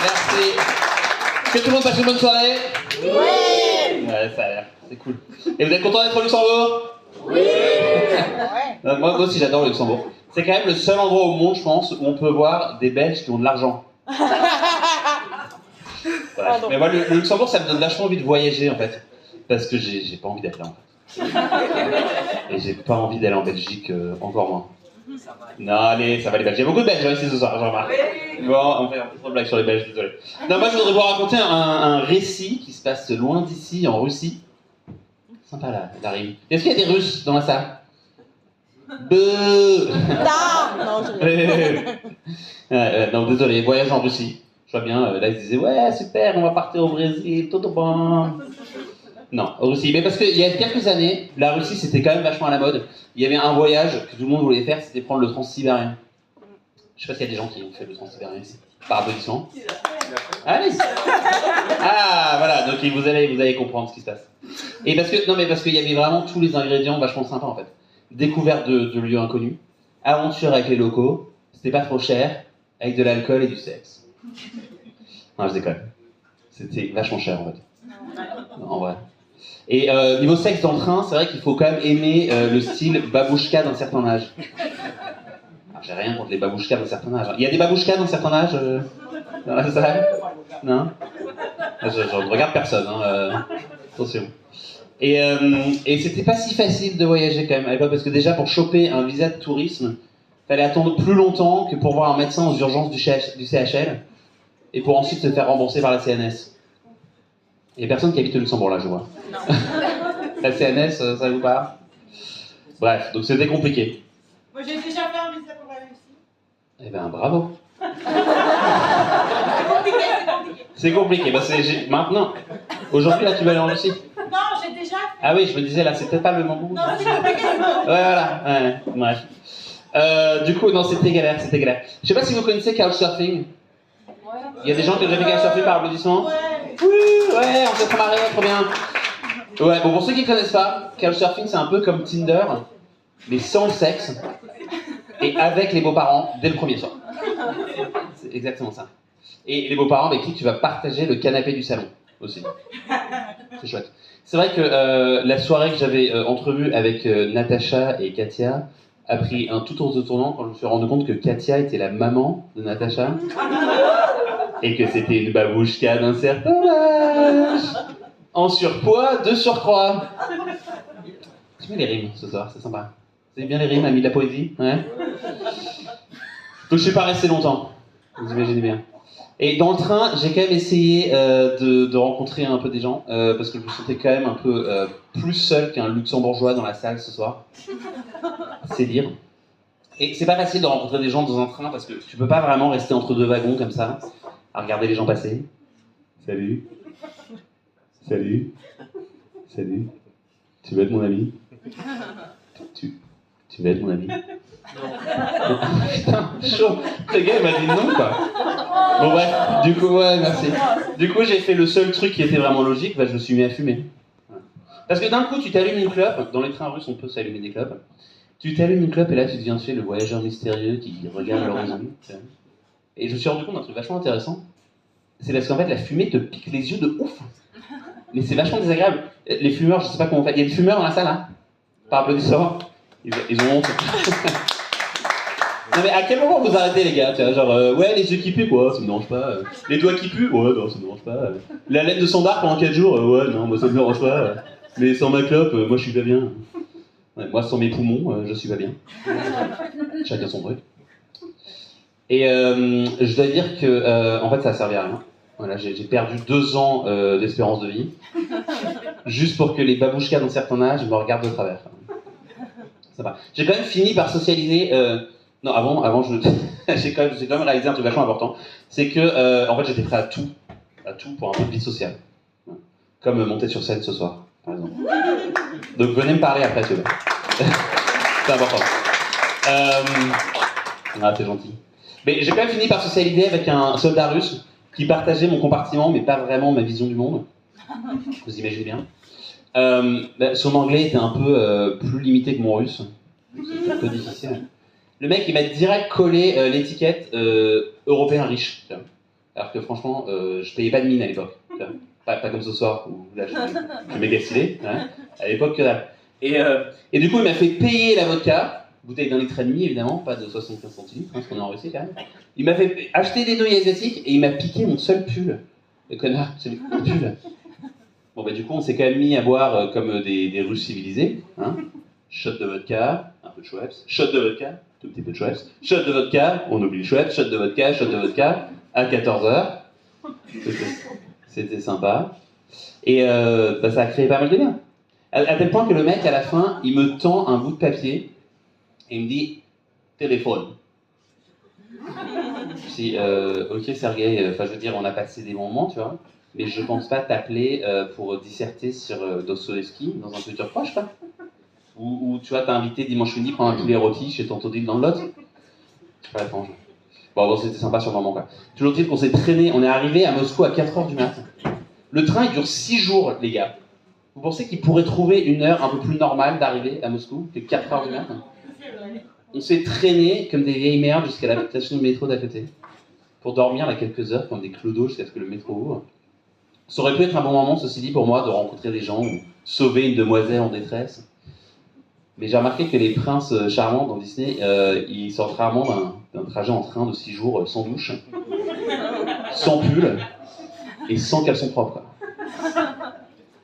Merci. Est-ce que tout le monde passe une bonne soirée? Oui. Ouais, ça a l'air, c'est cool. Et vous êtes content d'être au Luxembourg? Oui. Moi aussi j'adore le Luxembourg. C'est quand même le seul endroit au monde, je pense, où on peut voir des Belges qui ont de l'argent. Bref. Mais moi, le Luxembourg, ça me donne vachement envie de voyager, en fait. Parce que j'ai pas envie d'être là, en fait. Et j'ai pas envie d'aller en Belgique, encore moins. Non, allez, ça va les Belges. Il y a beaucoup de Belges ici ce soir, j'en remarque. Bon, on fait un peu trop de blagues sur les Belges, désolé. Non, moi, je voudrais vous raconter un récit qui se passe loin d'ici, en Russie. Sympa, la rime. Est-ce qu'il y a des Russes dans la salle? Beuh. Non, non, désolé, voyage en Russie. Je vois bien, là ils disaient ouais super, on va partir au Brésil, tout bon. Non, en Russie. Mais parce qu'il y a quelques années, la Russie c'était quand même vachement à la mode. Il y avait un voyage que tout le monde voulait faire, c'était prendre le transsibérien. Je sais pas s'il y a des gens qui ont fait le transsibérien ici. Par applaudissement. Allez. Ah voilà, donc vous allez comprendre ce qui se passe. Et parce qu'il y avait vraiment tous les ingrédients vachement sympas en fait. Découverte de lieux inconnus, aventure avec les locaux, c'était pas trop cher, avec de l'alcool et du sexe. Non, je déconne. C'était vachement cher en fait. En vrai. Et niveau sexe dans le train, c'est vrai qu'il faut quand même aimer le style babouchka d'un certain âge. Alors, j'ai rien contre les babouchkas d'un certain âge. Il y a des babouchkas d'un certain âge dans la salle? Non? Je regarde personne, hein, attention. Et c'était pas si facile de voyager quand même à l'époque, parce que déjà pour choper un visa de tourisme, fallait attendre plus longtemps que pour voir un médecin aux urgences du CHL, et pour ensuite se faire rembourser par la CNS. Il y a personne qui habite au Luxembourg là, je vois. Non. La CNS, ça vous parle? Bref, donc c'était compliqué. Moi j'ai déjà fait un visa pour la Russie. Eh ben bravo. C'est compliqué. C'est compliqué, maintenant. Aujourd'hui là tu vas aller en Russie? Non, j'ai déjà fait. Ah oui, je me disais là, c'est peut-être pas le moment. Non, c'est compliqué. Ouais, voilà, ouais, bref. Du coup, non, c'était galère. Je sais pas si vous connaissez Couchsurfing. Ouais. Il y a des gens qui ont déjà fait Couchsurfing par applaudissement? Ouais. Oui, ouais, on s'est trop marré, trop bien. Ouais, bon, pour ceux qui connaissent pas, Couchsurfing c'est un peu comme Tinder, mais sans le sexe, et avec les beaux-parents dès le premier soir. C'est exactement ça. Et les beaux-parents avec qui tu vas partager le canapé du salon, aussi. C'est chouette. C'est vrai que la soirée que j'avais entrevue avec Natacha et Katia a pris un tout autre tournant quand je me suis rendu compte que Katia était la maman de Natacha et que c'était une babouchka d'un certain âge, en surpoids, de surcroît. Tu mets les rimes ce soir, c'est sympa. Vous avez bien les rimes, ami de la poésie? Ouais. Donc je suis pas resté longtemps, vous imaginez bien. Et dans le train, j'ai quand même essayé de rencontrer un peu des gens, parce que je me sentais quand même un peu plus seul qu'un luxembourgeois dans la salle ce soir. C'est dire. Et c'est pas facile de rencontrer des gens dans un train, parce que tu peux pas vraiment rester entre deux wagons comme ça, à regarder les gens passer. Salut. Salut. Salut. Tu veux être mon ami? Tu veux être mon ami? Putain, chaud. Le gars il m'a dit non quoi. Bon bref, du coup ouais merci. Du coup j'ai fait le seul truc qui était vraiment logique, bah, je me suis mis à fumer. Parce que d'un coup tu t'allumes une clope, dans les trains russes on peut s'allumer des clopes. Tu t'allumes une clope et là tu deviens le voyageur mystérieux qui regarde l'horizon. Et je me suis rendu compte d'un truc vachement intéressant. C'est parce qu'en fait la fumée te pique les yeux de ouf. Mais c'est vachement désagréable. Les fumeurs, je sais pas comment on fait. Il y a des fumeurs dans la salle hein? Par applaudissement. Ils ont honte. Non mais à quel moment vous arrêtez les gars? Genre ouais les yeux qui puent quoi, ça me dérange pas. Les doigts qui puent, ouais non ça me dérange pas. La laine de sandar pendant 4 jours, ouais non moi ça me dérange pas. Mais sans ma clope, moi je suis pas bien. Ouais, moi sans mes poumons, je suis pas bien. Chacun son truc. Et je dois dire que en fait ça a servi à rien. Voilà, j'ai perdu 2 ans d'espérance de vie. Juste pour que les babouchkas d'un certain âge me regardent de travers. Ça va. J'ai quand même fini par socialiser. Non, avant j'ai quand même réalisé un truc vachement important. C'est que, en fait, j'étais prêt à tout pour un peu de vie sociale. Comme monter sur scène ce soir, par exemple. Donc venez me parler après, tu vois. C'est important. Ah, c'est gentil. Mais j'ai quand même fini par socialiser avec un soldat russe qui partageait mon compartiment, mais pas vraiment ma vision du monde. Vous imaginez bien. Son anglais était un peu plus limité que mon russe. C'était un peu difficile. Le mec, il m'a direct collé l'étiquette européen riche. Alors que franchement, je payais pas de mine à l'époque. Tu vois. Pas comme ce soir, où là, je suis méga stylé. Hein. À l'époque, que dalle. Et du coup, il m'a fait payer la vodka, bouteille d'1,5 litre, évidemment, pas de 75 centilitres, hein, parce qu'on est en Russie quand même. Il m'a fait acheter des nouilles asiatiques et il m'a piqué mon seul pull. Le connard, c'est le pull. Bon, bah, du coup, on s'est quand même mis à boire comme des Russes civilisés. Hein. Shot de vodka, un peu de Schweppes. Shot de vodka, tout petit peu de Schweppes. Shot de vodka, on oublie le Schweppes. Shot de vodka, à 14h. C'était sympa. Et bah, ça a créé pas mal de liens. À tel point que le mec, à la fin, il me tend un bout de papier et il me dit « téléphone ». Je dis « ok Sergueï, enfin je veux dire, on a passé des bons moments, tu vois, mais je pense pas t'appeler pour disserter sur Dostoïevski dans un futur proche, quoi. Ou tu vois, t'as invité dimanche midi prendre un poulet rôti chez Tonton Dil dans le Lot. C'est pas étrange. Bon, c'était sympa sur le moment, quoi. Toujours dit qu'on s'est traîné, on est arrivé à Moscou à 4h du matin. Le train, il dure 6 jours, les gars. Vous pensez qu'ils pourraient trouver une heure un peu plus normale d'arriver à Moscou que 4h du matin? On s'est traîné comme des vieilles merdes jusqu'à la station de métro d'à côté. Pour dormir là quelques heures comme des clodos jusqu'à ce que le métro ouvre. Ça aurait pu être un bon moment, ceci dit, pour moi, de rencontrer des gens ou sauver une demoiselle en détresse. Mais j'ai remarqué que les princes charmants dans Disney, ils sortent rarement d'un trajet en train de 6 jours sans douche, sans pull et sans caleçon propre, quoi.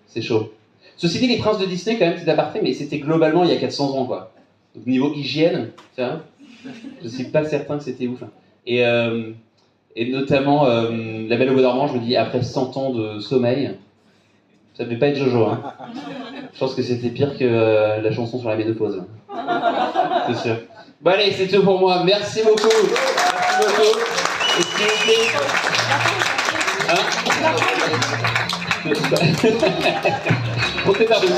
C'est chaud. Ceci dit, les princes de Disney, quand même, petit aparté, mais c'était globalement il y a 400 ans, quoi. Donc niveau hygiène, tu vois, je suis pas certain que c'était ouf. Et notamment, La Belle au Bois dormant, je me dis, après 100 ans de sommeil, ça devait pas être Jojo, hein. Je pense que c'était pire que la chanson sur la ménopause. C'est sûr. Bon allez, c'est tout pour moi. Merci beaucoup. Merci beaucoup. Et s'il vous plaît... Hein? On s'est perdu.